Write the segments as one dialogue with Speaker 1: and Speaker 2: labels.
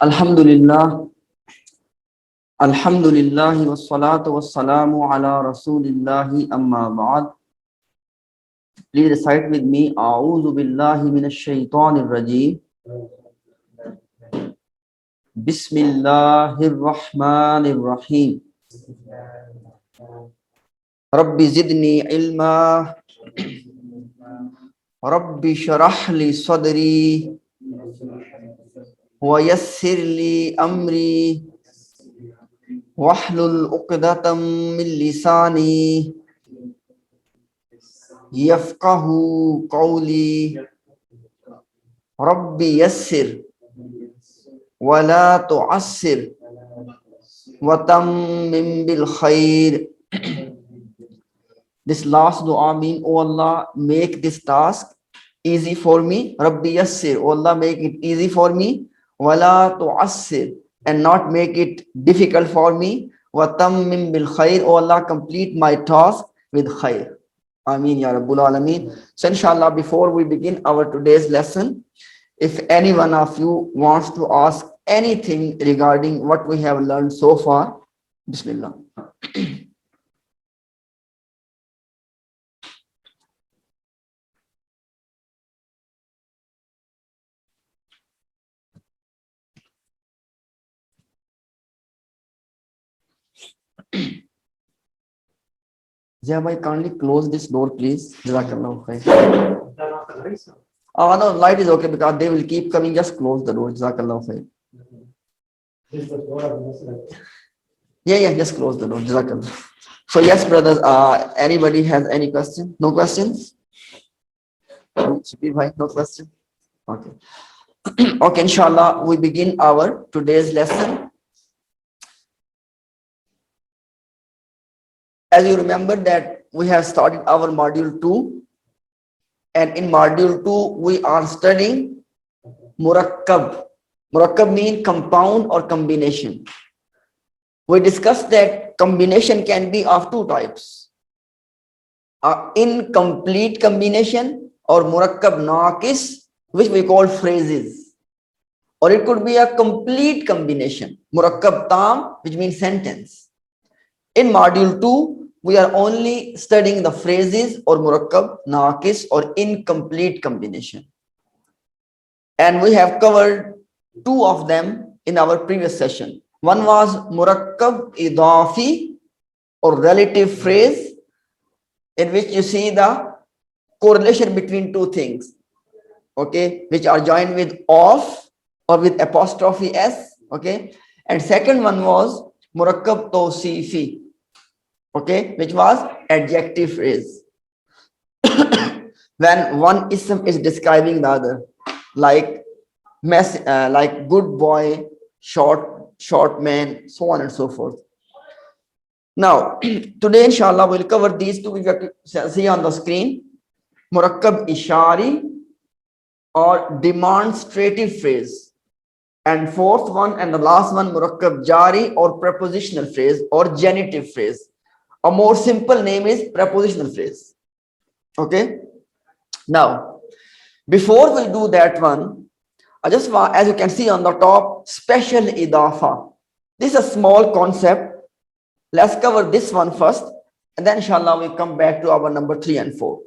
Speaker 1: Alhamdulillah, Alhamdulillah, wassalatu wassalamu ala Rasulillahi amma ba'd. Please recite with me, A'udhu billahi minash shaitanir rajeem. Bismillahir rahmanir rahim. Rabbi zidni ilma, Rabbi sharah li sadri, wa yassir li amri, wahlul uqdatam min lisani, yafqahu qawli. Rabbi yassir wa la tu'assir wa tammim bil khair. This last dua mean, oh Allah, make this task easy for me. Rabbi yassir, oh Allah, make it easy for me. Wa la tu'assir, and not make it difficult for me. Wa tammim bil khair, oh Allah, complete my task with khair. Ameen ya Rabbul Alameen. So inshallah, before we begin our today's lesson, if any one of you wants to ask anything regarding what we have learned so far, Bismillah. Zia bhai, kindly close this door, please. Jazakallah khair. Oh no, light is okay because they will keep coming. Just close the door. Jazakallah khair. Yeah, just close the door. Jazakallah. So yes, brothers. Anybody has any question? No questions? Shibir bhai, no question. Okay. Okay, inshallah, we begin our today's lesson. As you remember that we have started our module 2, and in module 2 we are studying murakkab. Murakkab means compound or combination. We discussed that combination can be of two types: incomplete combination or murakkab naqis, which we call phrases, or it could be a complete combination, murakkab tam, which means sentence. In module 2, we are only studying the phrases or murakkab naqis or incomplete combination. And we have covered two of them in our previous session. One was murakkab idafi or relative phrase, in which you see the correlation between two things, okay, which are joined with of or with apostrophe s, okay. And second one was murakkab tawsifi, okay, which was adjective phrase. When one ism is describing the other, like good boy, short man, so on and so forth. Now, today inshallah we'll cover these two. We have to see on the screen: murakkab ishari or demonstrative phrase, and fourth one and the last one, murakkab jari or prepositional phrase or genitive phrase. A more simple name is prepositional phrase. Okay. Now, before we do that one, I just want, as you can see on the top, special idafa. This is a small concept. Let's cover this one first, and then inshallah we come back to our number 3 and 4.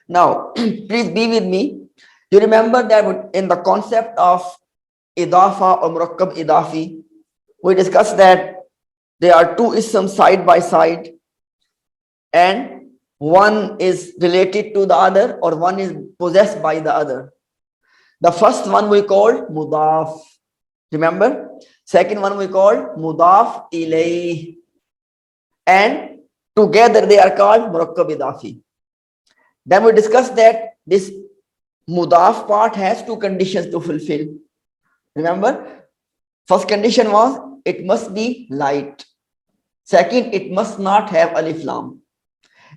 Speaker 1: Now, please be with me. You remember that in the concept of idafa or murakkab idafi, we discussed that there are two isms side by side, and one is related to the other or one is possessed by the other. The first one we called mudaf, remember? Second one we called mudaf ilayh, and together they are called murakkab idafi. Then we discussed that this mudaf part has two conditions to fulfill. Remember, first condition was it must be light. Second, it must not have alif lam.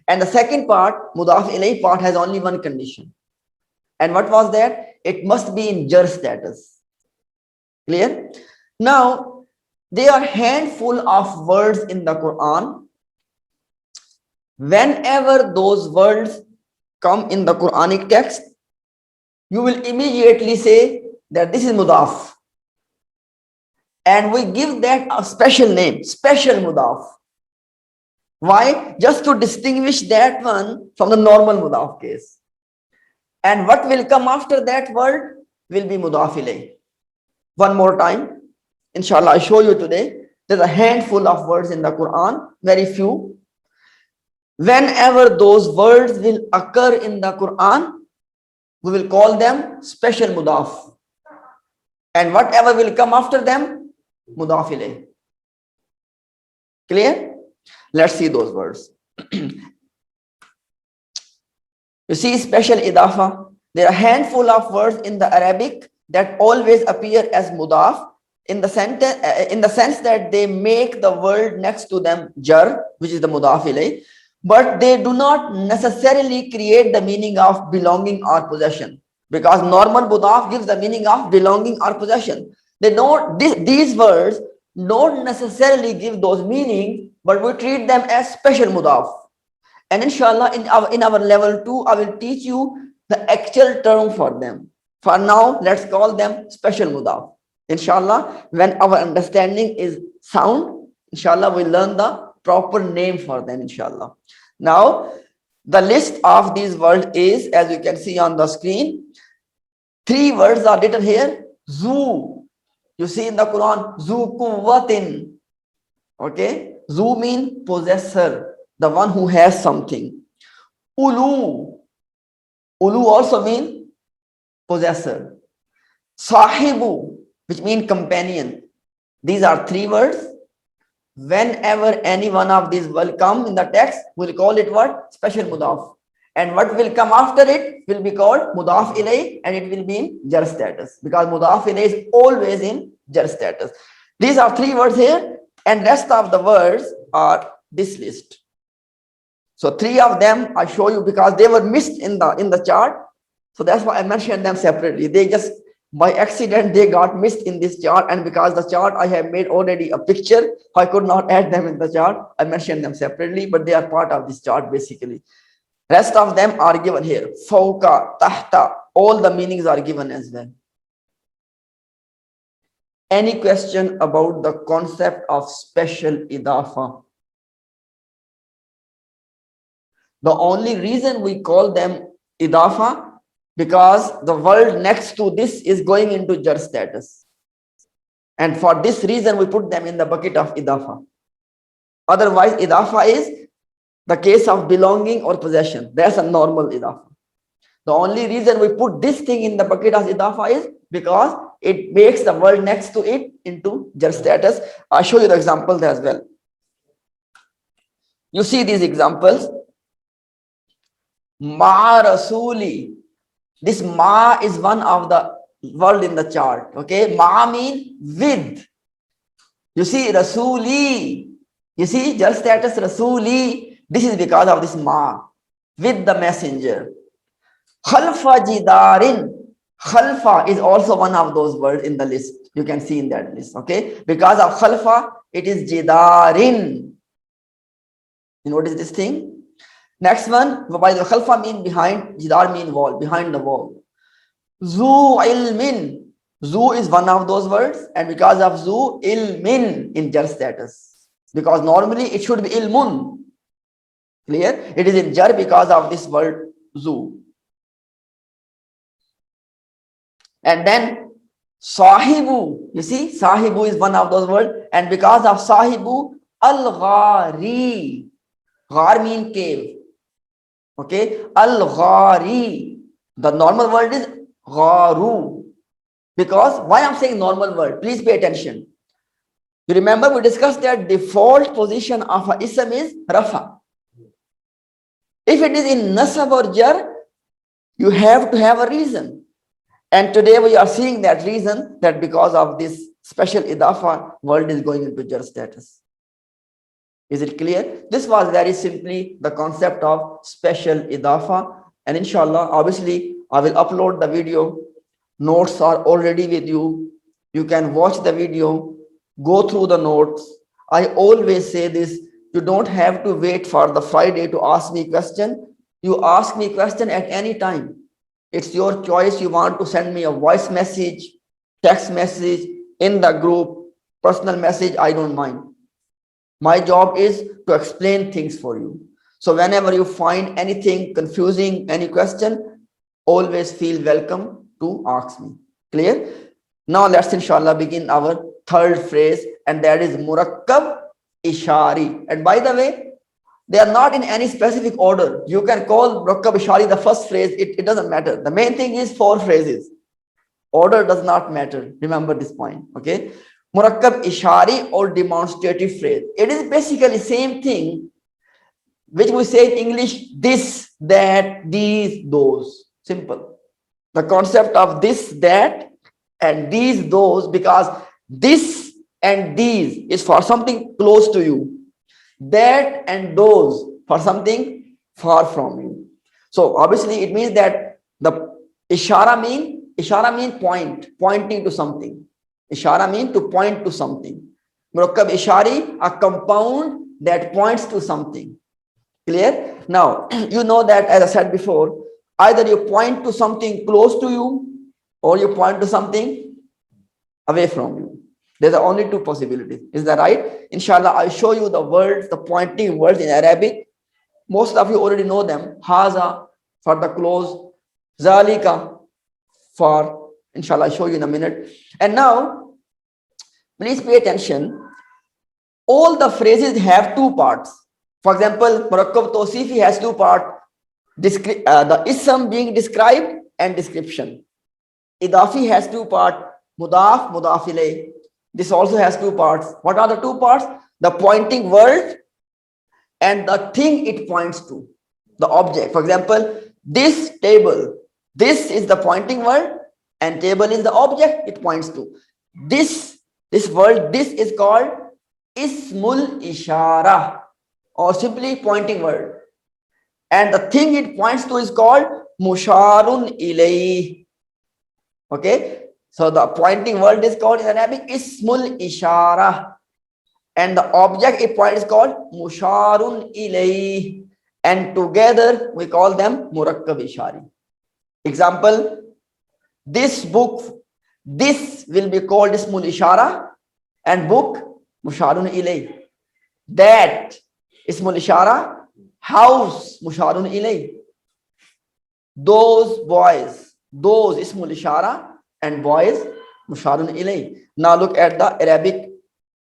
Speaker 1: And the second part, mudaf ilayh part, has only one condition. And what was that? It must be in jar status. Clear? Now, there are handful of words in the Quran. Whenever those words come in the Quranic text, you will immediately say that this is mudaf. and we give that a special name, special mudaf. Why? Just to distinguish that one from the normal mudaf case. And what will come after that word will be mudaf ilayh. One more time, inshallah, I show you today. There's a handful of words in the Quran, very few. Whenever those words will occur in the Quran, we will call them special mudaf. And whatever will come after them, mudaf ilayh. Clear? Let's see those words. You see special idafa. There are a handful of words in the Arabic that always appear as mudaf in the sense that they make the word next to them jar, which is the mudaf ilayh, but they do not necessarily create the meaning of belonging or possession, because normal mudaf gives the meaning of belonging or possession. They don't, these words don't necessarily give those meanings, but we treat them as special mudaf. And inshallah, in our level 2, I will teach you the actual term for them. For now, let's call them special mudaf. Inshallah, when our understanding is sound, inshallah, we learn the proper name for them, inshallah. Now, the list of these words is, as you can see on the screen, 3 words are written here. Zu. You see in the Quran, zu quwwatin. Okay? Zu means possessor, the one who has something. Ulu. Ulu also means possessor. Sahibu, which means companion. These are 3 words. Whenever any one of these will come in the text, we'll call it what? Special mudaf. And what will come after it will be called mudaf ilayh, and it will be in jar status, because mudaf ilayh is always in jar status. These are 3 words here, and rest of the words are this list. So 3 of them I show you because they were missed in the chart. So that's why I mentioned them separately. They just by accident they got missed in this chart, and because the chart I have made already a picture, I could not add them in the chart. I mentioned them separately, but they are part of this chart basically. Rest of them are given here. Fawqa, tahta, all the meanings are given as well. Any question about the concept of special idafa? The only reason we call them idafa because the word next to this is going into jar status. And for this reason, we put them in the bucket of idafa. Otherwise, idafa is the case of belonging or possession. That's a normal idafa. The only reason we put this thing in the bucket of idafa is because it makes the word next to it into jar status. I'll show you the examples as well. You see these examples. Ma rasuli. This ma is one of the word in the chart. Okay, ma means with. You see rasuli. You see jar status rasuli. This is because of this ma, with the messenger. Khalfa jidarin. Khalfa is also one of those words in the list. You can see in that list. Okay, because of khalfa, it is jidarin. You notice this thing? Next one, by the khalfa mean behind, jidar mean wall, behind the wall. Zu ilmin. Zu is one of those words, and because of zu, ilmin in jar status. Because normally it should be ilmun. Clear? It is in jar because of this word zu. And then sahibu. You see, sahibu is one of those words, and because of sahibu, al-ghari. Ghar mean cave. Okay, al-ghari. The normal word is gharu. Because why I'm saying normal word? Please pay attention. You remember we discussed that default position of a ism is rafa. If it is in nasab or jar, you have to have a reason. And today we are seeing that reason, that because of this special idafa, word is going into jar status. Is it clear? This was very simply the concept of special idafa. And inshallah, obviously, I will upload the video. Notes are already with you. You can watch the video, go through the notes. I always say this, you don't have to wait for the Friday to ask me question. You ask me question at any time. It's your choice. You want to send me a voice message, text message in the group. personal message, I don't mind. My job is to explain things for you. So whenever you find anything confusing, any question, always feel welcome to ask me. Clear? Now let's inshallah begin our third phrase, and that is murakkab ishari. And by the way, they are not in any specific order. You can call murakkab ishari the first phrase, it doesn't matter. The main thing is four phrases. Order does not matter. Remember this point. Okay. Murakkab ishari or demonstrative phrase. It is basically same thing which we say in English: this, that, these, those. Simple. The concept of this, that, and these, those, because this and these is for something close to you. That and those for something far from you. So obviously it means that the ishara mean point, pointing to something. Ishara mean to point to something. Murakkab ishari, a compound that points to something. Clear? Now, you know that, as I said before, either you point to something close to you or you point to something away from you. There's only two possibilities. Is that right? Inshallah, I'll show you the words, the pointing words in Arabic. Most of you already know them. Haza for the close, zalika for, inshallah, I'll show you in a minute. And now, please pay attention. All the phrases have two parts. For example, murakkab tawsifi has two parts. The ism being described and description. Idafi has two parts. Mudaf, mudaf ilayh. This also has two parts. What are the two parts? The pointing word and the thing it points to, the object. For example, this table. This is the pointing word and table is the object it points to. This word, this is called ismul ishara, or simply pointing word. And the thing it points to is called musharun ilayh. Okay. So the pointing word is called in Arabic ismul ishara, and the object it points is called musharun ilayh, and together we call them murakkab ishari. Example: this book, this will be called ismul ishara, and book musharun ilayh. That ismul ishara, house musharun ilayh. Those boys, those ismul ishara, and boys musharun ilayh. Now look at the Arabic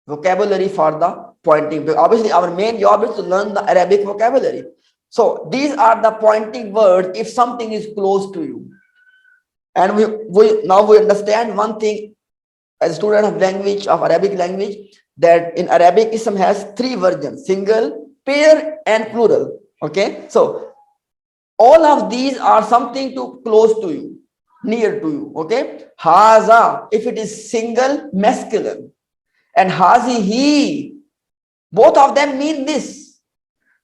Speaker 1: vocabulary for the pointing. Obviously our main job is to learn the Arabic vocabulary. So these are the pointing words if something is close to you. And we understand one thing as a student of language, of Arabic language, that in Arabic ism has three versions: single, pair, and plural. Okay, so all of these are something to close to you, near to you. Okay, haza, if it is single, masculine, and hazihi, both of them mean this,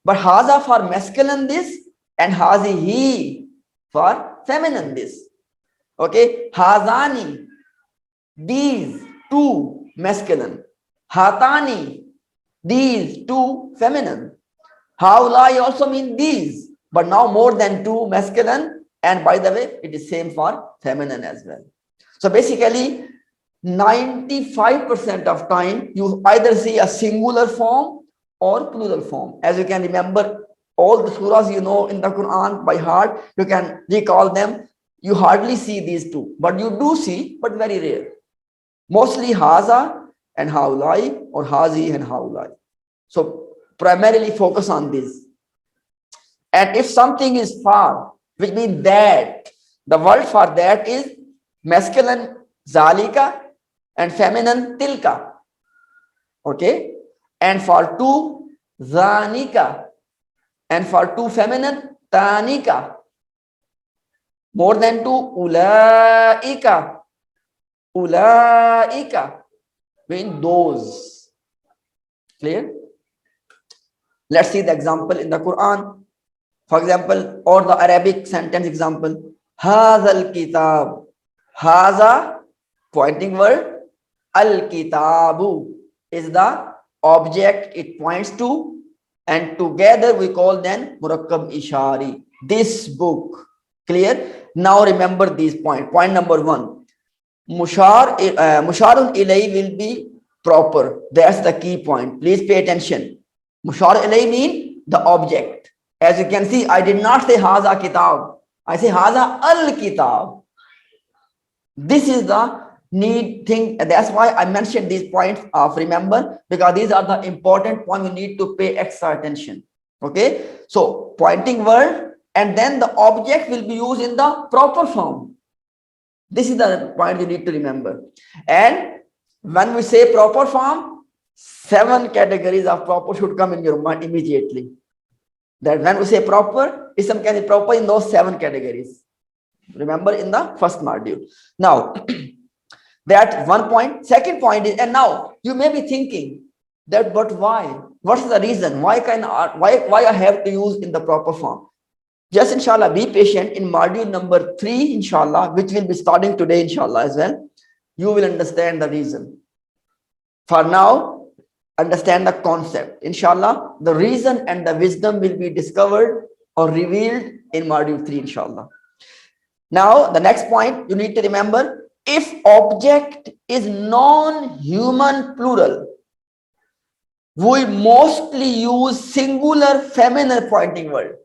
Speaker 1: but haza for masculine this and hazihi for feminine this. Okay, hazani, these two masculine, hatani, these two feminine, haulai also mean these, but now more than two masculine, and by the way it is same for feminine as well. So basically 95% of time you either see a singular form or plural form. As you can remember, all the surahs you know in the Quran by heart, you can recall them. You hardly see these two, but you do see, but very rare. Mostly haza and haulai, or hazi and haulai. So primarily focus on this. And if something is far, which means that, the word for that is masculine zalika and feminine tilka. Okay, and for two, zanika, and for two feminine, tanika. More than two, ulaika. Ulaika mean those. Clear? Let's see the example in the Quran. For example, or the Arabic sentence example. Hazal kitab. Haza, pointing word. Al kitabu is the object it points to, and together we call them murakkab ishari. This book. Clear? Now remember these points. Point number one. Musharun ilay will be proper. That's the key point. Please pay attention. Mushar ilay mean the object. As you can see, I did not say haza kitab. I say haza al kitab. This is the need thing. That's why I mentioned these points of remember, because these are the important points you need to pay extra attention. Okay. So pointing word and then the object will be used in the proper form. This is the point you need to remember. And when we say proper form, 7 categories of proper should come in your mind immediately. That when we say proper, ism can be proper in those 7 categories. Remember in the first module. Now, that one point. Second point is, and now you may be thinking that, but why? What's the reason? Why I have to use in the proper form? Just inshallah, be patient. In module number 3, inshallah, which will be starting today, inshallah, as well, you will understand the reason. For now, understand the concept. Inshallah, the reason and the wisdom will be discovered or revealed in module 3, inshallah. Now, the next point you need to remember, if object is non-human plural, we mostly use singular feminine pointing word.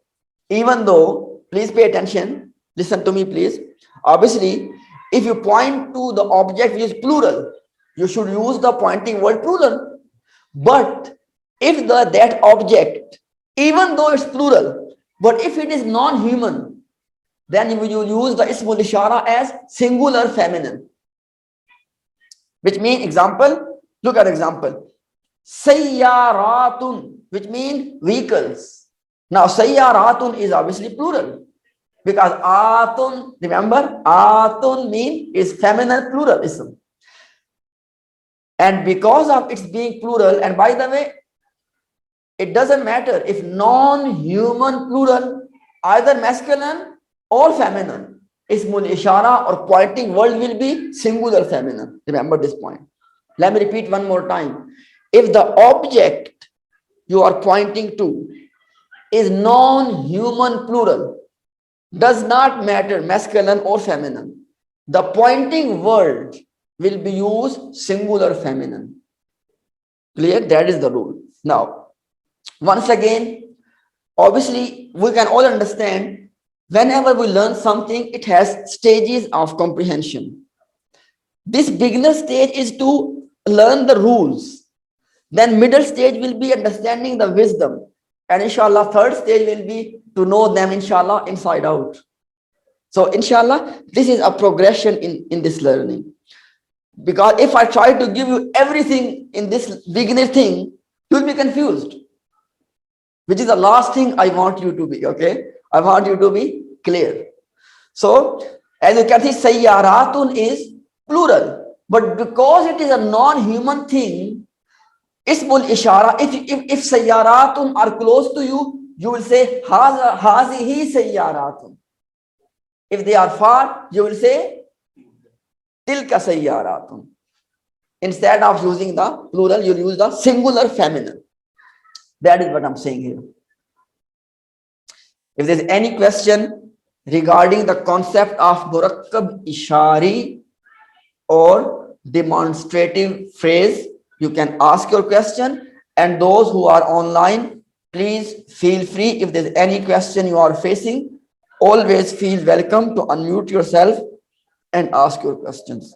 Speaker 1: Even though, please pay attention, listen to me please. Obviously, if you point to the object which is plural, you should use the pointing word plural. But if that object, even though it's plural, but if it is non-human, then you will use the ismul ishara as singular feminine. Which means, example, look at example. Sayyaratun, which means vehicles. Now, sayyaratun is obviously plural. Because atun, remember, atun means is feminine pluralism. And because of its being plural, and by the way, it doesn't matter if non-human plural, either masculine or feminine, ismul ishara or pointing word will be singular feminine. Remember this point. Let me repeat one more time. If the object you are pointing to is non-human plural, does not matter masculine or feminine, the pointing word will be used singular feminine. Clear? That is the rule. Now, once again, obviously, we can all understand whenever we learn something, it has stages of comprehension. This beginner stage is to learn the rules. Then middle stage will be understanding the wisdom. And inshallah, third stage will be to know them, inshallah, inside out. So inshallah, this is a progression in this learning. Because if I try to give you everything in this beginner thing, you will be confused. Which is the last thing I want you to be, okay? I want you to be clear. So, as you can see, sayyaratun is plural. But because it is a non-human thing, ismul ishara, if sayyaratun are close to you, you will say hazihi sayyaratun. If they are far, you will say tilka sayyaratun. Instead of using the plural, you use the singular feminine. That is what I'm saying here. If there's any question regarding the concept of murakkab ishari or demonstrative phrase, you can ask your question. And those who are online, please feel free. If there's any question you are facing, always feel welcome to unmute yourself and ask your questions.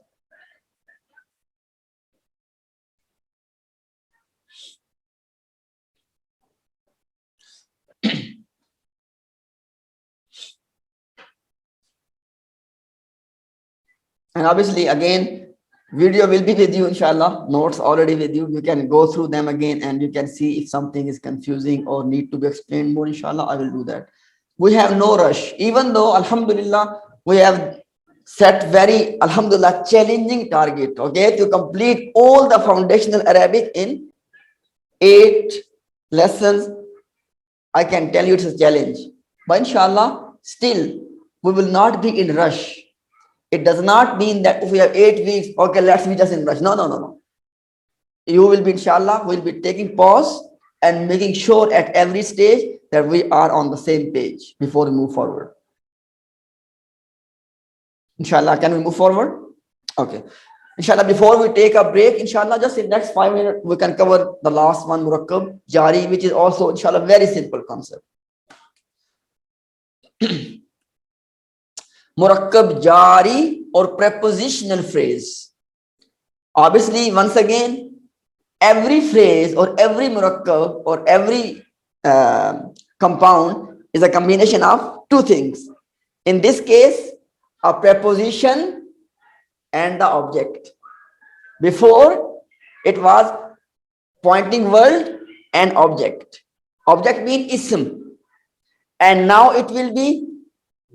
Speaker 1: And obviously, again, video will be with you, inshallah. Notes already with you. You can go through them again and you can see if something is confusing or need to be explained more, inshallah, I will do that. We have no rush. Even though, alhamdulillah, we have set very, alhamdulillah, challenging target, okay, to complete all the foundational Arabic in 8 lessons. I can tell you it's a challenge. But inshallah, still, we will not be in rush. It does not mean that if we have 8 weeks, okay, let's be just in rush. No. You will be, inshallah, will be taking pause and making sure at every stage that we are on the same page before we move forward. Inshallah, can we move forward? Okay. Inshallah, before we take a break, inshallah, just in next 5 minutes, we can cover the last one, murakkab jari, which is also, inshallah, very simple concept. Murakkab jari or prepositional phrase. Obviously, once again, every phrase or every murakkab or every compound is a combination of two things. In this case, a preposition and the object. Before, it was pointing word and object. Object means ism. And now it will be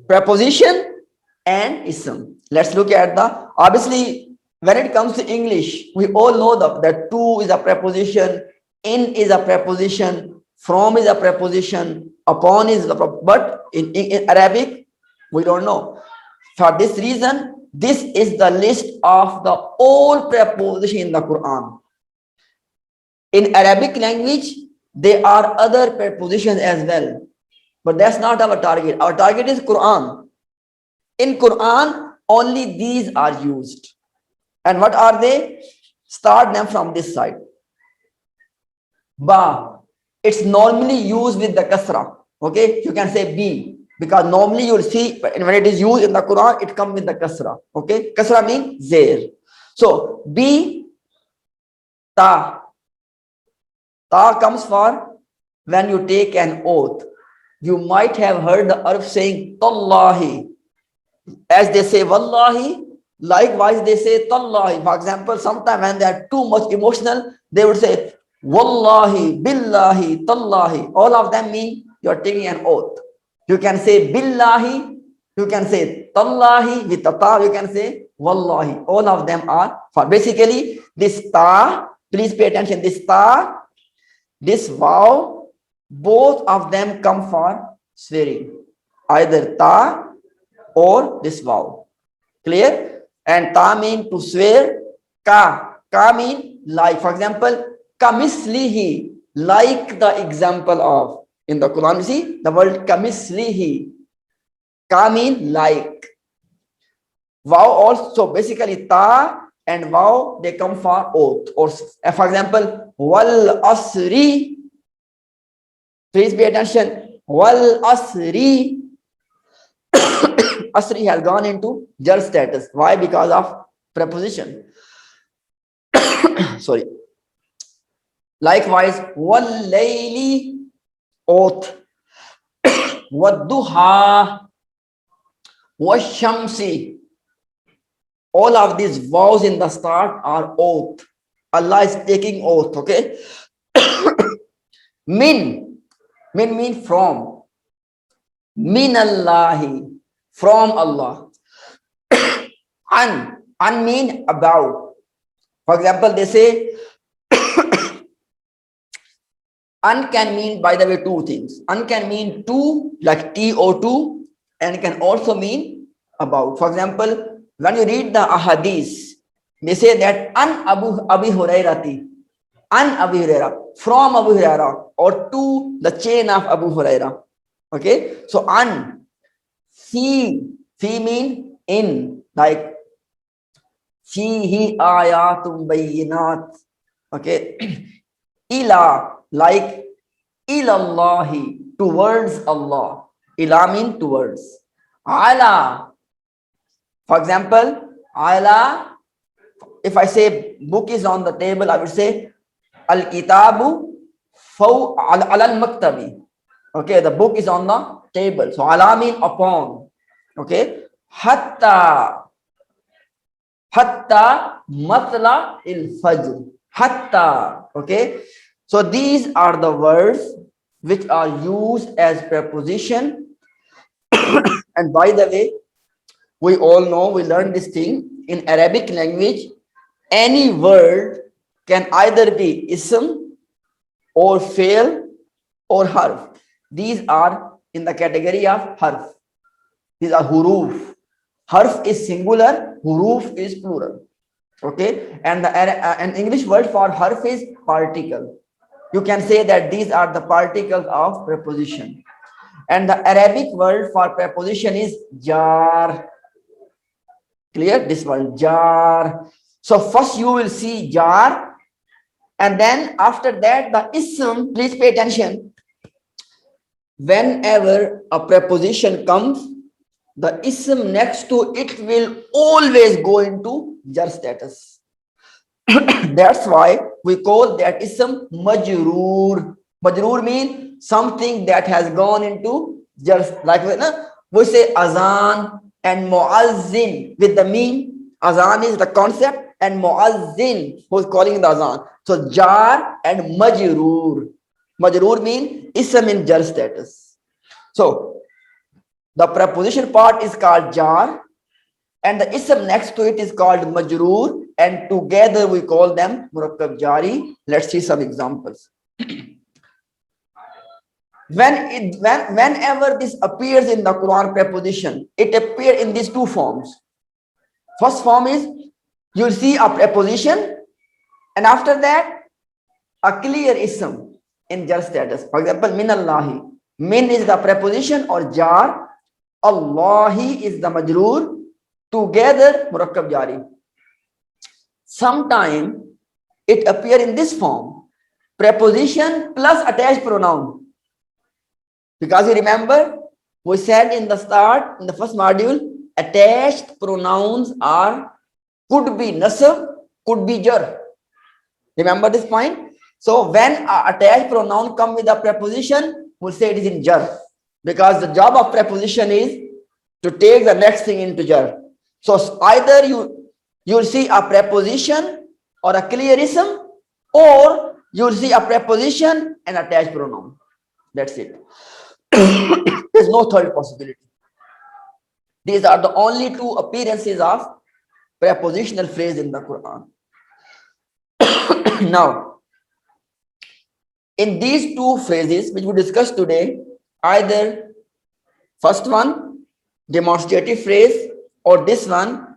Speaker 1: preposition and ism. Let's look at the, obviously, when it comes to English, we all know that to is a preposition, in is a preposition, from is a preposition, upon is a but in Arabic, we don't know. For this reason, this is the list of the all preposition in the Quran. In Arabic language, there are other prepositions as well, but that's not our target. Our target is Quran. In Quran, only these are used. And what are they? Start them from this side. Ba. It's normally used with the kasra. Okay, you can say B, because normally you'll see when it is used in the Quran, it comes with the kasra. Okay, kasra means zair. So B, ta. Ta comes for when you take an oath. You might have heard the Arab saying tallahi. As they say wallahi, likewise they say tallahi. For example, sometimes when they are too much emotional, they would say wallahi, billahi, tallahi. All of them mean you are taking an oath. You can say billahi, you can say tallahi, with the ta, you can say wallahi. All of them are for basically this ta, please pay attention, this ta, this vow, both of them come for swearing. Either ta or this vow. Clear? And ta mean to swear, ka mean like. For example, kamislihi, like the example of. In the Quran, you see the word kamislihi. Ka mean like. Vow also, basically ta and vow, they come for oath. Or for example, wal asri. Please pay attention. Wal asri. Asri has gone into jar status. Why? Because of preposition. Sorry. Likewise, wal layli, oath. Wadduha, washamsi. All of these vows in the start are oath. Allah is taking oath. Okay. Min means from. Min Allahi, from Allah. An mean about. For example, they say an can mean, by the way, two things. An can mean to, like TO2, and can also mean about. For example, when you read the ahadith, they say that an Abi Hurairati, an Abi Huraira, from Abu Huraira, or to the chain of Abu Huraira. Okay, so an, fi mean in, like fihi ayatum bayyinat. Okay, ila, like ilallahi, towards Allah. Ila mean towards. Ala, for example, ala, if I say book is on the table, I would say al kitabu ala al maktabi. Okay, the book is on the table. So ala mean upon. Okay, hatta matla il fajr. Hatta. Okay, so these are the words which are used as preposition. And by the way, we all know, we learned this thing in Arabic language. Any word can either be ism or fail or harf. These are in the category of harf. These are huruf. Harf is singular, huruf is plural. Okay, and an English word for harf is particle. You can say that these are the particles of preposition. And the Arabic word for preposition is jar. Clear? This one, jar. So first you will see jar, and then after that the ism. Please pay attention. Whenever a preposition comes, the ism next to it will always go into jar status. That's why we call that ism majroor. Majroor means something that has gone into jar. Like we say azan and muazzin with the mean. Azan is the concept and muazzin who is calling the azan. So jar and majroor. Majroor means ism in jar status. So the preposition part is called jar, and the ism next to it is called majroor, and together we call them murakkab jari. Let's see some examples. Whenever this appears in the Quran preposition, it appears in these two forms. First form is you'll see a preposition, and after that a clear ism in jar status. For example, min Allahi. Min is the preposition or jar. Allahi is the majroor. Together murakkab jari. Sometime it appear in this form, preposition plus attached pronoun. Because you remember, we said in the start, in the first module, attached pronouns could be nasab, could be jar. Remember this point? So when a attached pronoun come with a preposition, we'll say it is in jar. Because the job of preposition is to take the next thing into jar. So either you'll see a preposition or a clear ism, or you'll see a preposition and attached pronoun. That's it. There's no third possibility. These are the only two appearances of prepositional phrase in the Quran. Now, in these two phrases which we discussed today, either first one, demonstrative phrase, or this one,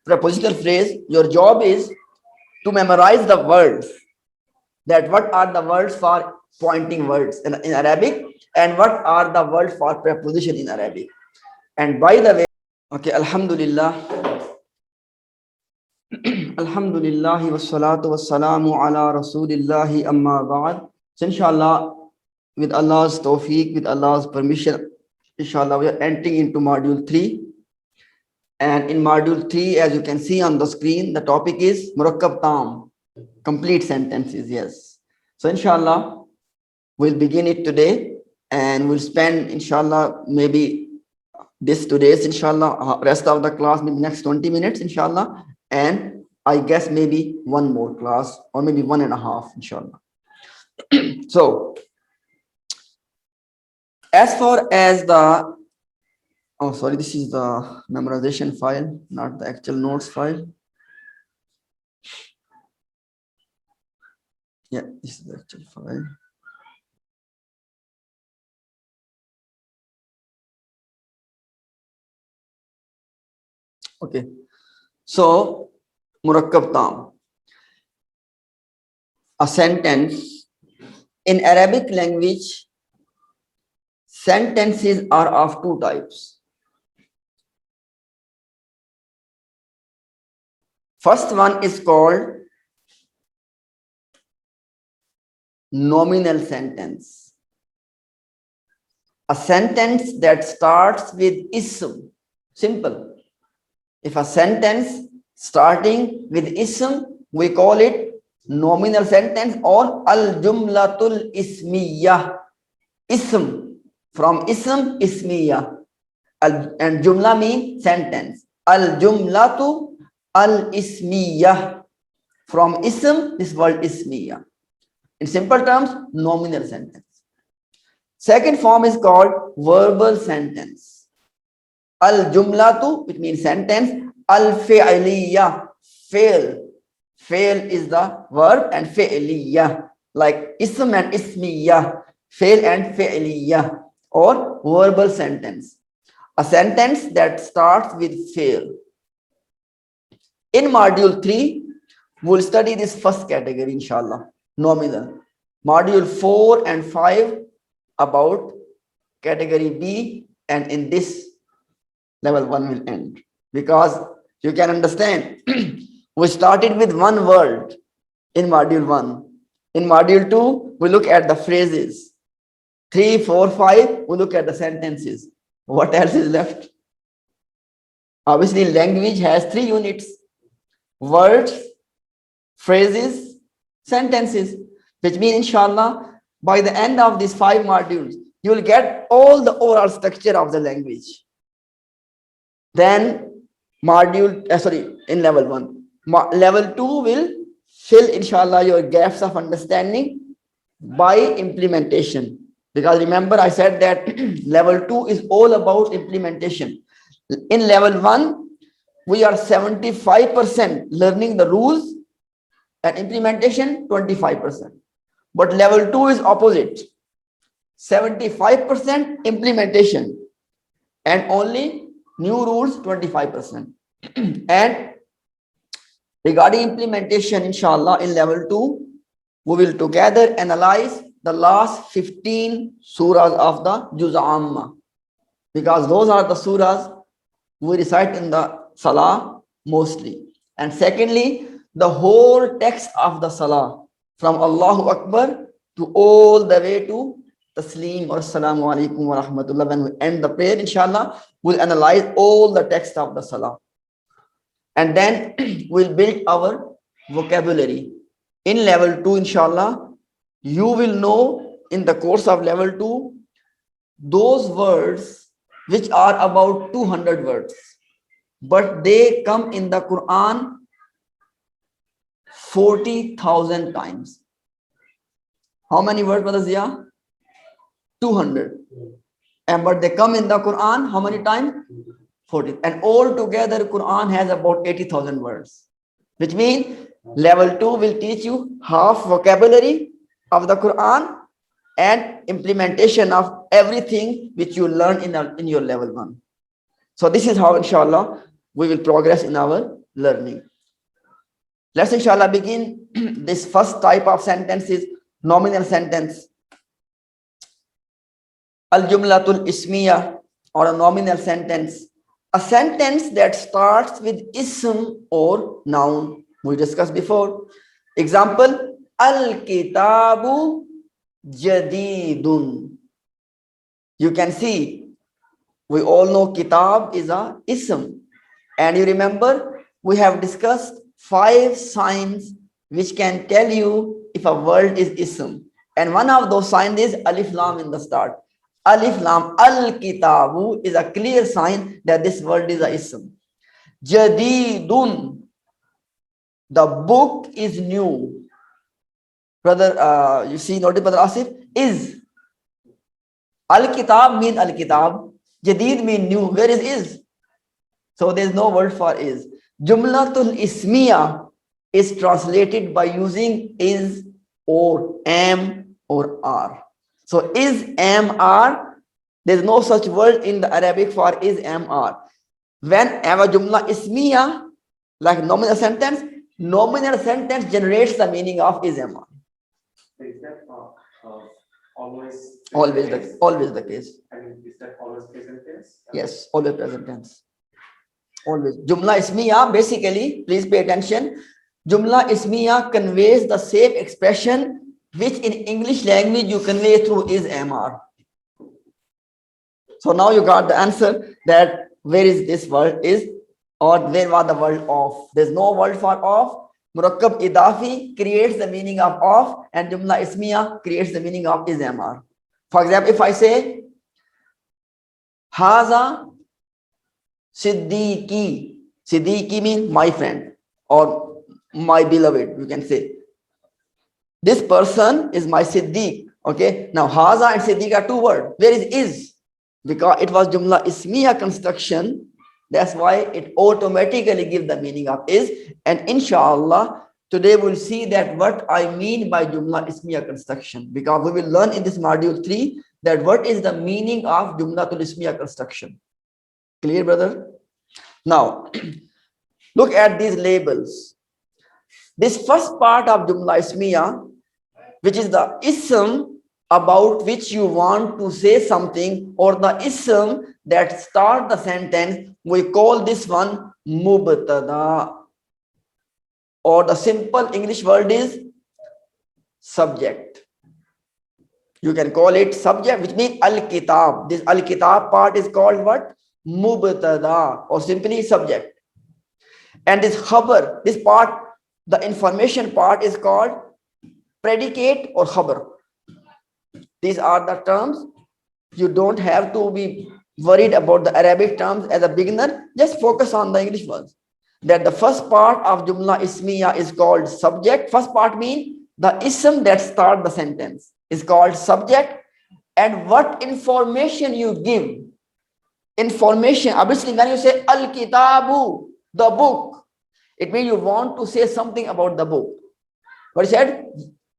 Speaker 1: prepositional phrase, your job is to memorize the words. That what are the words for pointing words in Arabic, and what are the words for preposition in Arabic. And by the way, okay, Alhamdulillah. Alhamdulillah wassalatu wassalamu ala rasulillahi amma ba'd. So inshallah, with Allah's tawfiq, with Allah's permission, inshallah, we are entering into module 3. And in module 3, as you can see on the screen, the topic is murakkab tam, complete sentences. Yes. So inshallah, we'll begin it today, and we'll spend inshallah maybe today's inshallah rest of the class, maybe next 20 minutes inshallah, and I guess maybe one more class or maybe 1.5 inshallah. So as far as the this is the memorization file, not the actual notes file. Yeah, this is the actual file. Okay, so murakkab tam, a sentence. In Arabic language, sentences are of two types. First one is called nominal sentence, a sentence that starts with ism. Simple. If a sentence starting with ism, we call it nominal sentence or al-jumlatul ismiyah. Ism, from ism, ismiyah. And jumla means sentence. Al-jumlatu al-ismiyah. From ism, this word ismiyah. In simple terms, nominal sentence. Second form is called verbal sentence. Al-jumlatu, which means sentence. Al-fi'liyah, fail. Fail is the verb, and fi'liyah, like ism and ismiyah, fail and fi'liyah, or verbal sentence. A sentence that starts with fail. In module 3, we'll study this first category, inshallah, nominal. Module 4 and 5 about category B, and in this level 1 will end. Because you can understand, We started with one word in module 1. In module 2, we look at the phrases. 3, 4, 5, we look at the sentences. What else is left? Obviously, language has 3 units: words, phrases, sentences, which means, inshallah, by the end of these 5 modules, you will get all the overall structure of the language. Then, in level 1. Level 2 will fill, inshallah, your gaps of understanding by implementation. Because remember, I said that level 2 is all about implementation. In level 1, we are 75% learning the rules and implementation 25%. But level 2 is opposite. 75% implementation and only new rules 25%. And regarding implementation, inshallah, in level 2, we will together analyze the last 15 surahs of the Juz Amma, because those are the surahs we recite in the Salah mostly. And secondly, the whole text of the Salah from Allahu Akbar to all the way to Taslim or Assalamu alaikum wa rahmatullah. When we end the prayer, inshallah, we'll analyze all the text of the Salah. And then we'll build our vocabulary. In level 2, inshallah, you will know in the course of level 2 those words which are about 200 words, but they come in the Quran 40,000 times. How many words, Brother Zia? 200. And but they come in the Quran how many times? 40. And all together Quran has about 80,000 words, which means level 2 will teach you half vocabulary of the Quran and implementation of everything which you learn in your level 1. So this is how, inshallah, we will progress in our learning. Let's, inshallah, begin. This first type of sentence is nominal sentence. Al-Jumlatul Ismiya, or a nominal sentence. A sentence that starts with ism or noun. We discussed before. Example, Al-Kitabu Jadidun. You can see, we all know kitab is a ism. And you remember, we have discussed 5 signs which can tell you if a word is ism. And one of those signs is alif lam in the start. Alif lam, al-kitabu is a clear sign that this word is a ism. Jadidun, the book is new. Brother, you see, notice, Brother Asif, is. Al-kitab mean al-kitab. Jadid mean new. Where is? So there is no word for is. Jumlatul Ismiya is translated by using is or am or are. So is, am, are. There is no such word in the Arabic for is, am, are. Whenever Jumla Ismiya, like nominal sentence generates the meaning of is, am, are.
Speaker 2: Is that always
Speaker 1: the case?
Speaker 2: I mean, is that always present tense?
Speaker 1: Yes, always present tense. Always. Jumla Ismiya, basically, please pay attention. Jumla Ismiya conveys the same expression which in English language you convey through is, am, are. So now you got the answer that where is this word is, or where was the word of. There's no word for of. Murakkab Idafi creates the meaning of, and Jumla Ismiya creates the meaning of is, am, are. For example, if I say Haza Siddiqi. Siddiqi means my friend or my beloved, you can say. This person is my Siddiq. Okay. Now Haza and Siddiq are 2 words. Where is? Because it was Jumla Ismiya construction. That's why it automatically gives the meaning of is. And inshallah, today we'll see that what I mean by Jumla Ismiya construction. Because we will learn in this module 3 that what is the meaning of Jumlatul Ismiya construction. Clear, brother? Now, look at these labels. This first part of Jumla Ismiya, which is the ism about which you want to say something, or the ism that start the sentence, we call this one Mubtada. or the simple English word is subject. You can call it subject, which means al-kitab. This al-kitab part is called what? Mubtada, or simply subject. And this khabar, this part, the information part is called predicate or khabar. These are the terms. You don't have to be worried about the Arabic terms as a beginner. Just focus on the English ones. That the first part of Jumla Ismiya is called subject. First part means the ism that start the sentence is called subject. And what information you give. Information, obviously when you say al-kitabu, the book, it means you want to say something about the book. But it said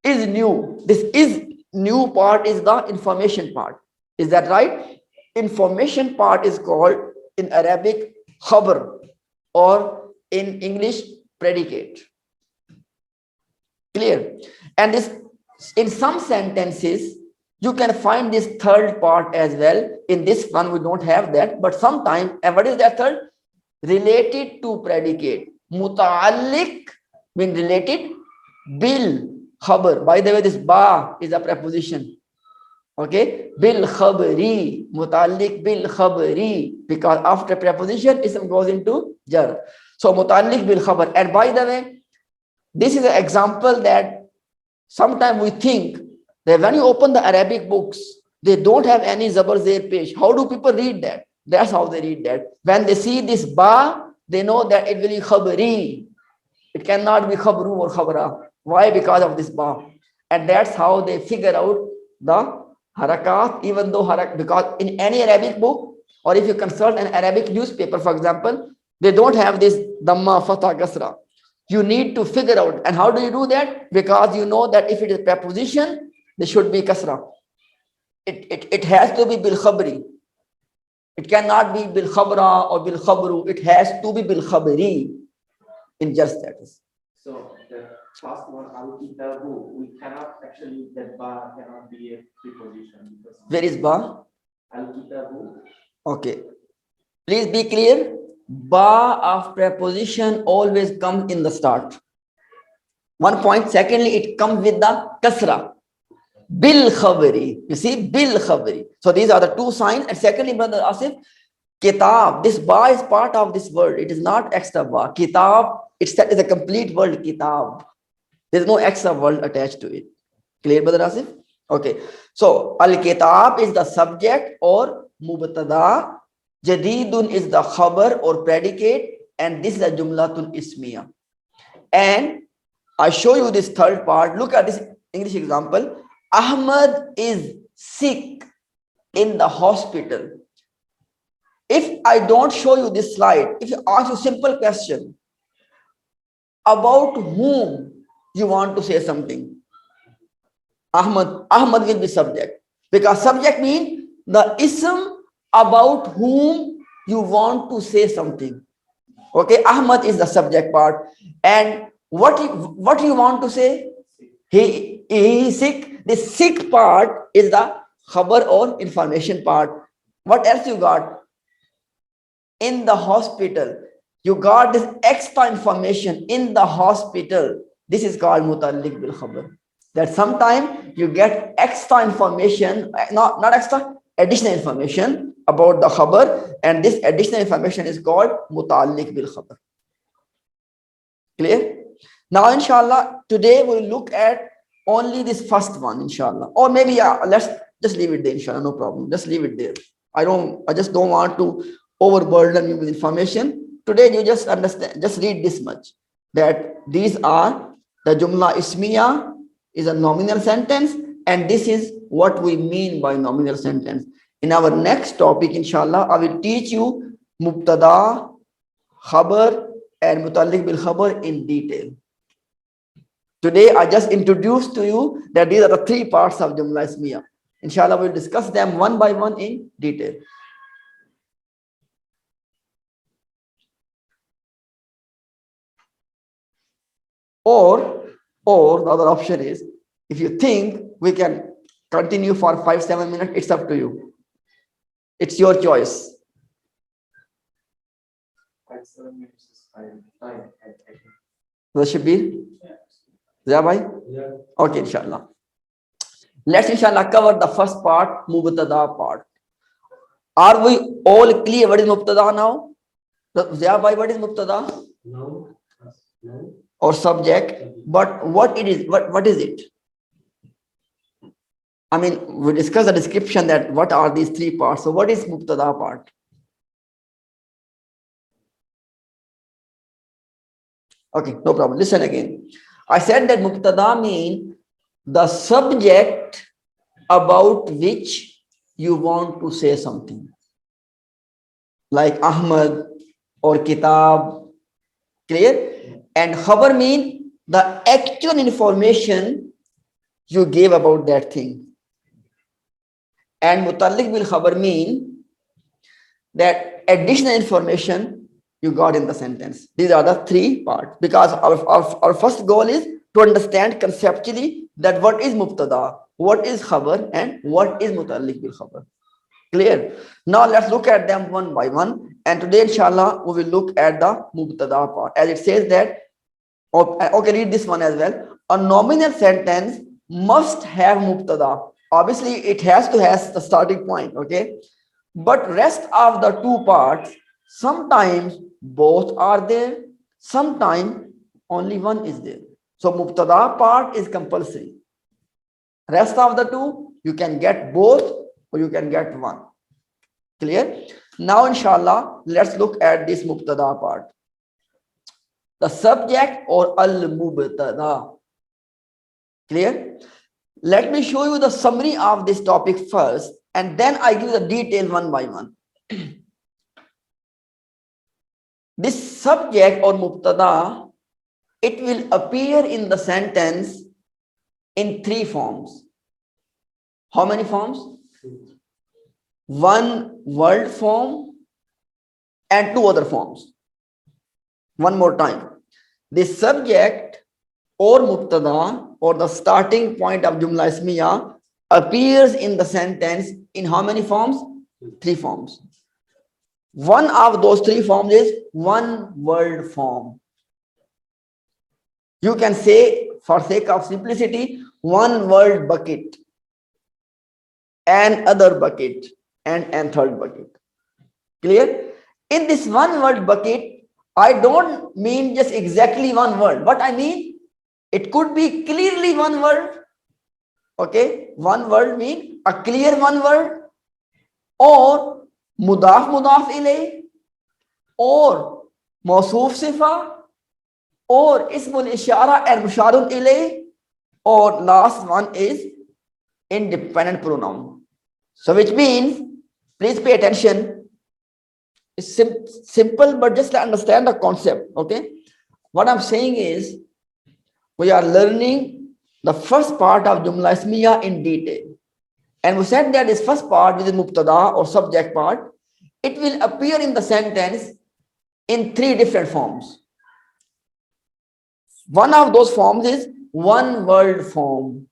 Speaker 1: is new. This is new part is the information part. Is that right? Information part is called in Arabic khabar, or in English predicate. Clear? And this, in some sentences you can find this third part as well. In this one we don't have that, but sometimes, and what is that third? Related to predicate. Muta'alliq means related. Bil khabar. By the way, this ba is a preposition. Okay, bil khabari, muta'alliq bil khabari, because after preposition ism goes into jar. So muta'alliq bil khabar. And by the way, this is an example that sometimes we think that when you open the Arabic books, they don't have any zabar zair pesh. How do people read that? That's how they read that. When they see this ba, they know that it will be khabari. It cannot be khabru or khabra. Why? Because of this ba. And that's how they figure out the harakat, even though because in any Arabic book, or if you consult an Arabic newspaper, for example, they don't have this dhamma, fatha, kasra. You need to figure out. And how do you do that? Because you know that if it is preposition, there should be kasra. It has to be bil khabri. It cannot be bil khabra or bil khabru. It has to be bil khabri in just status.
Speaker 2: So the first one, al-kitabu, we cannot actually, that ba cannot be a preposition. Because
Speaker 1: Where is ba?
Speaker 2: al-kitabu,
Speaker 1: Okay. Please be clear. Ba of preposition always comes in the start. 1 point. Secondly, it comes with the kasra. Bil khabari. You see, bil khabari. So these are the two signs. And secondly, brother Asif, kitab. This ba is part of this word. It is not extra ba. Kitab, it's a complete word, kitab. There's no extra word attached to it. Clear, brother Asif? Okay. So al-kitab is the subject or mubtada. Jadidun is the khabar or predicate, and this is a jumlatul ismiya. And I show you this third part. Look at this English example. Ahmad is sick in the hospital. If I don't show you this slide, if you ask you simple question, about whom you want to say something, Ahmad will be subject, because subject means the ism about whom you want to say something. Okay, Ahmad is the subject part. And what you want to say? He is sick. The sick part is the khabar or information part. What else you got? In the hospital. You got this extra information in the hospital. This is called mutalliq bil khabar. That sometimes you get extra information, not extra, additional information about the khabar, and this additional information is called mutalliq bil khabar. Clear? Now, inshallah, today we'll look at only this first one, inshallah. Or maybe let's just leave it there, inshallah, no problem. Just leave it there. I just don't want to overburden you with information. Today you just understand, just read this much, that these are the jumla ismiya is a nominal sentence, and this is what we mean by nominal sentence. In our next topic, inshallah, I will teach you mubtada, khabar, and mutalliq bil khabar in detail. Today, I just introduced to you that these are the three parts of jumla ismiya. Inshallah, we'll discuss them one by one in detail. Or the other option is, if you think we can continue for 5-7 minutes, it's up to you. It's your choice.
Speaker 2: 5-7 minutes is fine. I think.
Speaker 1: Shabbir? Yeah, bhai?
Speaker 2: Yeah.
Speaker 1: Okay, inshallah. Let's inshallah cover the first part, Mubtada part. Are we all clear what is Mubtada now? Yeah, bhai, what is Mubtada?
Speaker 2: No. No.
Speaker 1: Or subject? But what it is, what is it? I mean, we discussed the description that what are these three parts. So what is Mubtada part? Okay, no problem. Listen again. I said that Mubtada means the subject about which you want to say something. Like Ahmad or Kitab. Clear? And Khabar mean the actual information you gave about that thing. And Mutalliq bil Khabar mean that additional information you got in the sentence. These are the three parts, because our first goal is to understand conceptually that what is Mubtada, what is Khabar, and what is Mutalliq bil Khabar. Clear? Now let's look at them one by one. And today, inshallah, we will look at the Mubtada part. As it says that, okay, read this one as well. A nominal sentence must have Mubtada. Obviously, it has to have the starting point, okay? But rest of the two parts, sometimes both are there, sometimes only one is there. So Mubtada part is compulsory. Rest of the two, you can get both or you can get one. Clear? Now, inshallah, let's look at this Mubtada part. The subject or al-Mubtada. Clear? Let me show you the summary of this topic first, and then I give the detail one by one. This subject or Mubtada, it will appear in the sentence in three forms. How many forms? One word form and two other forms. One more time. The subject or Mubtada or the starting point of Jumla Ismiya appears in the sentence in how many forms? Three forms. One of those three forms is one word form. You can say, for sake of simplicity, one word bucket, and other bucket, and third bucket. Clear? In this one word bucket, I don't mean just exactly one word. What I mean, it could be clearly one word. Okay, one word mean a clear one word, or mudaf ilay, or mawsoof sifa, or ismul ishara and musharun ilay, or last one is independent pronoun. So which means, please pay attention. It's simple, but just to understand the concept. Okay, what I'm saying is we are learning the first part of Jumla Ismiya in detail. And we said that this first part, which is Mubtada or subject part, it will appear in the sentence in three different forms. One of those forms is one word form.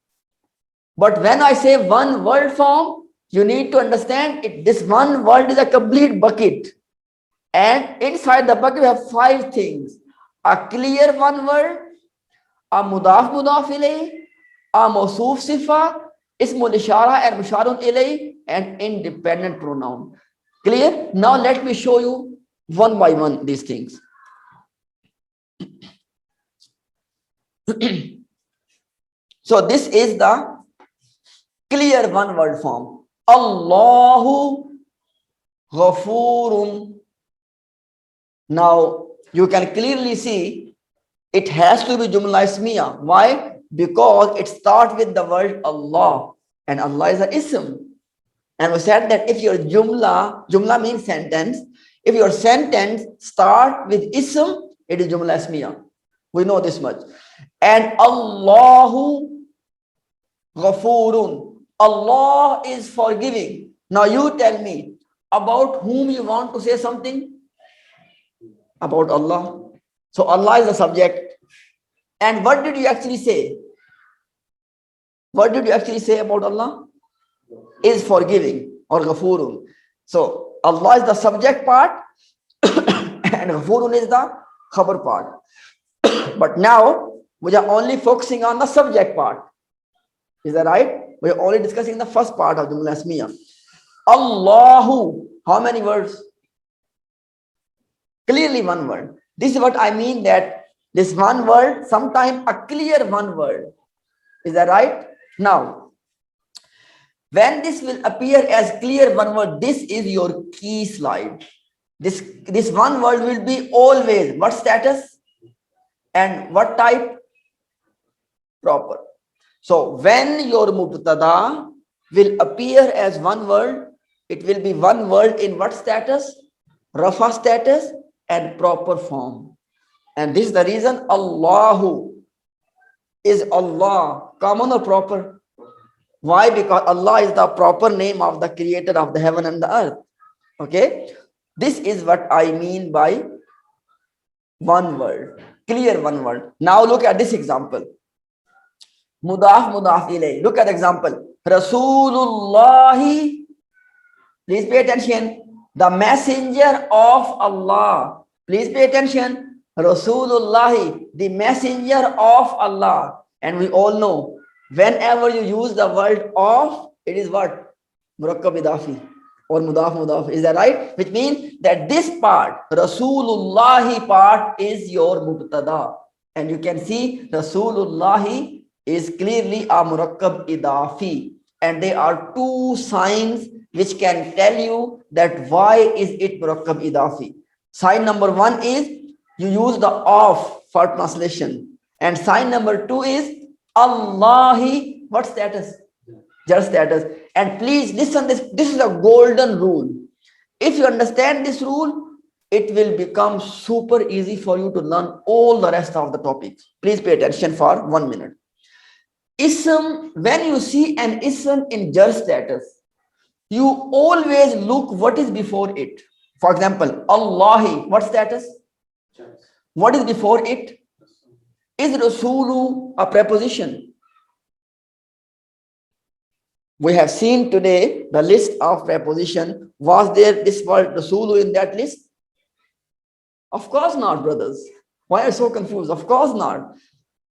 Speaker 1: But when I say one word form, you need to understand it. This one word is a complete bucket. And inside the bucket, we have five things. A clear one word, a mudaf ilay, a mawsoof sifa, ismul ishara and musharun ilay, and independent pronoun. Clear? Now let me show you one by one these things. So this is the clear one word form. Allahu Ghafurun. Now you can clearly see it has to be Jumla Ismiya. Why? Because it starts with the word Allah, and Allah is an ism. And we said that if your Jumla means sentence, if your sentence start with ism, it is Jumla Ismiya. We know this much. And Allahu Ghafurun. Allah is forgiving. Now you tell me about whom you want to say something. About Allah. So Allah is the subject. And what did you actually say? What did you actually say about Allah? Is forgiving or Ghafurun. So Allah is the subject part and Ghafurun is the khabar part. But now we are only focusing on the subject part. Is that right? We are only discussing the first part of Jumla Ismiya. Allahu. How many words? Clearly one word. This is what I mean, that this one word, sometimes a clear one word. Is that right? Now, when this will appear as clear one word, this is your key slide. This one word will be always what status and what type? Proper. So when your mubtada will appear as one word, it will be one word in what status? Rafa status and proper form. And this is the reason Allahu is Allah, common or proper? Why? Because Allah is the proper name of the creator of the heaven and the earth. Okay, this is what I mean by one word, clear one word. Now look at this example. Mudaf mudaf ilay. Look at the example. Rasulullah. Please pay attention. The messenger of Allah. Please pay attention. Rasulullah, the messenger of Allah. And we all know, whenever you use the word of, it is what? Murakkab idafi or mudaf mudaf. Is that right? Which means that this part, Rasulullah part, is your mubtada. And you can see Rasulullah is clearly a murakkab idafi. And there are two signs which can tell you that why is it murakkab idafi. Sign number one is you use the of for translation. And sign number two is Allahi, what status? Just status. And please listen, this is a golden rule. If you understand this rule, it will become super easy for you to learn all the rest of the topics. Please pay attention for 1 minute. Ism, when you see an ism in jar status, you always look what is before it. For example, Allahi, what status? What is before it? Is Rasulu a preposition? We have seen today the list of preposition. Was there this word Rasulu in that list? Of course not, brothers. Why are you so confused? Of course not.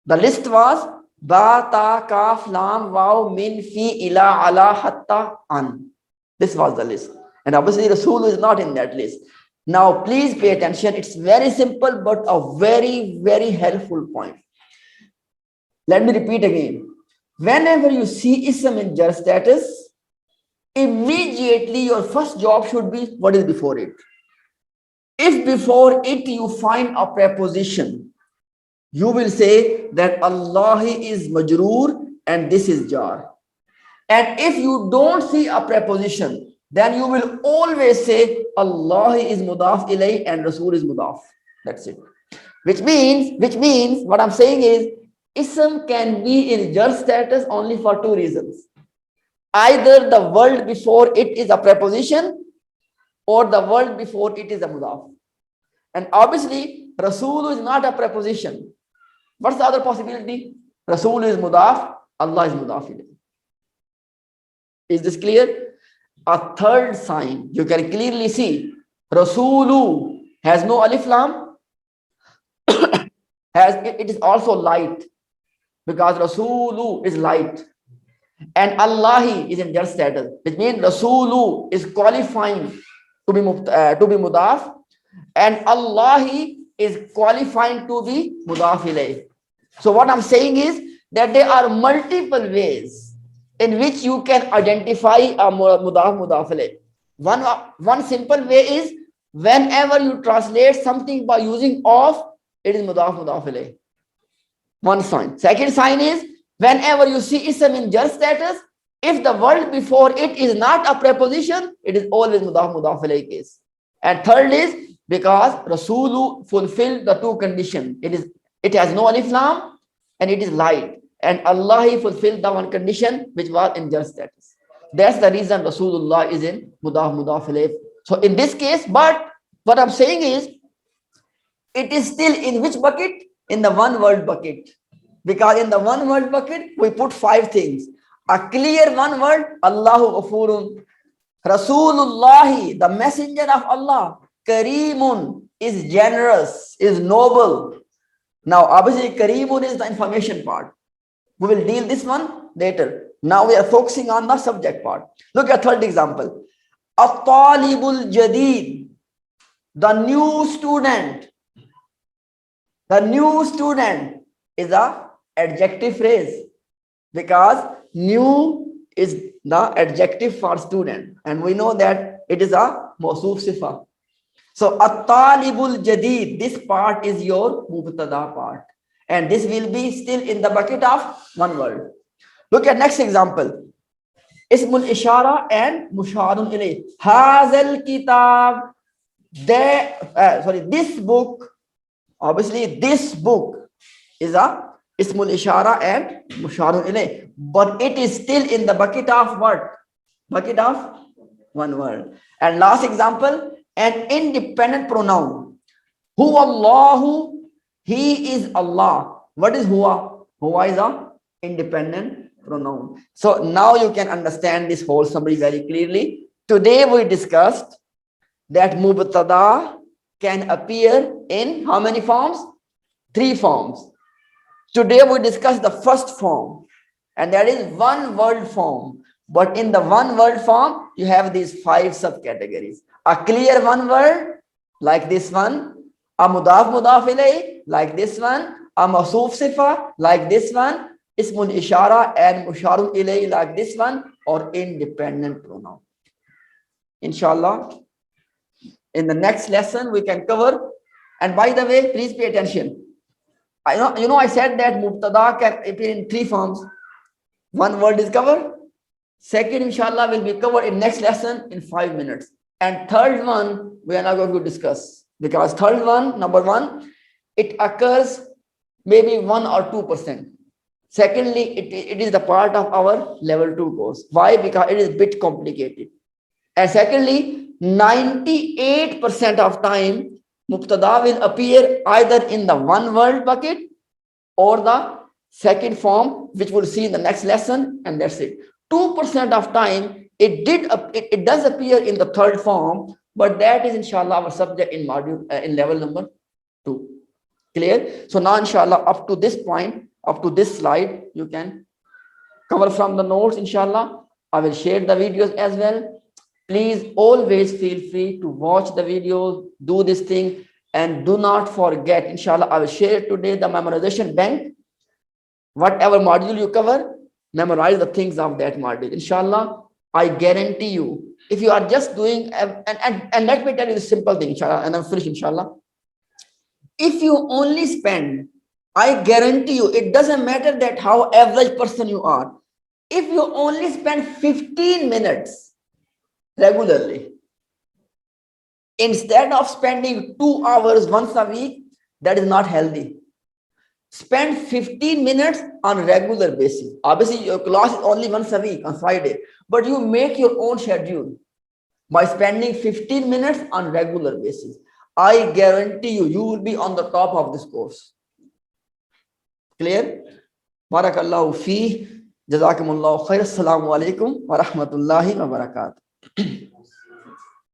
Speaker 1: The list was Ba, Ta, Kaf, Lam, Waw, Min, Fi, Ila, Ala, Hatta, An. This was the list. And obviously Rasulu is not in that list. Now please pay attention. It's very simple but a very, very helpful point. Let me repeat again. Whenever you see ism in jar status, immediately your first job should be what is before it. If before it you find a preposition, you will say that Allah is majroor and this is jar. And if you don't see a preposition, then you will always say Allah is mudaf ilay and Rasul is mudaf. That's it. Which means what I'm saying is ism can be in jar status only for two reasons. Either the word before it is a preposition or the word before it is a mudaf. And obviously Rasul is not a preposition. What's the other possibility? Rasul is mudaf, Allah is mudaf ilayh. Is this clear? A third sign you can clearly see. Rasulu has no alif lam. It is also light because Rasulu is light. And Allahi is in jar status, which means Rasulu is qualifying to be mudaf, and Allahi is qualifying to be mudaf ilayh. So what I'm saying is that there are multiple ways in which you can identify a mudaf ilayh. One simple way is whenever you translate something by using of, it is mudaf ilayh. One sign. Second sign is whenever you see ism in jar status, if the word before it is not a preposition, it is always mudaf ilayh case. And third is because Rasulu fulfilled the two conditions. It has no alif lam and it is light. And Allah fulfilled the one condition which was in jar status. That's the reason Rasulullah is in mudaf ilayh. So in this case, but what I'm saying is, it is still in which bucket? In the one word bucket. Because in the one word bucket, we put 5 things. A clear one word, Allahu Ghafurun. Rasulullah, the messenger of Allah, Kareemun, is generous, is noble. Now, obviously, Kareemun is the information part. We will deal this one later. Now we are focusing on the subject part. Look at third example. At-talibul jadid, the new student. The new student is a adjective phrase because new is the adjective for student, and we know that it is a mawsoof sifa. So at-talibul jadid, this part is your mubtada part, and this will be still in the bucket of one word. Look at next example. Ismul ishara and musharun ilayh. Hazal kitab. This book. Obviously, this book is a ismul ishara and musharun ilayh, but it is still in the bucket of what? Bucket of one word. And last example, an independent pronoun. Huwa Allahu, he is Allah. What is huwa? Huwa is a independent pronoun. So now you can understand this whole summary very clearly. Today we discussed that mubtada can appear in how many forms? 3 forms. Today we discuss the first form, and that is one word form. But in the one word form, you have these 5 subcategories. A clear one word, like this one. A mudaf ilayh, like this one. A mawsoof sifa, like this one. Ismul ishara and musharun ilayh, like this one. Or independent pronoun. Inshallah, in the next lesson we can cover. And by the way, please pay attention. I said that mubtada can appear in 3 forms. One word is covered. Second, inshallah, will be covered in next lesson in 5 minutes. And third one, we are not going to discuss, because third one, number one, it occurs maybe 1 or 2%. Secondly, it is the part of our level 2 course. Why? Because it is a bit complicated. And secondly, 98% of time, mubtada will appear either in the one word bucket or the second form, which we'll see in the next lesson, and that's it. 2% of time, it does appear in the third form, but that is inshallah our subject in module in level number 2. Clear? So now inshallah, up to this point, up to this slide, you can cover from the notes. Inshallah, I will share the videos as well. Please always feel free to watch the videos, do this thing, and do not forget. Inshallah, I will share today the memorization bank. Whatever module you cover, memorize the things of that module. Inshallah, I guarantee you, if you are just doing, and let me tell you the simple thing, inshallah, and I'm finished, inshallah. If you only spend, I guarantee you, it doesn't matter that how average person you are. If you only spend 15 minutes regularly, instead of spending 2 hours once a week, that is not healthy. Spend 15 minutes on a regular basis. Obviously, your class is only once a week on Friday, but you make your own schedule by spending 15 minutes on regular basis. I guarantee you, you will be on the top of this course. Clear? Barakallahu fi. Jazakumullahu khair. Assalamu alaikum wa rahmatullahi wa barakatuh.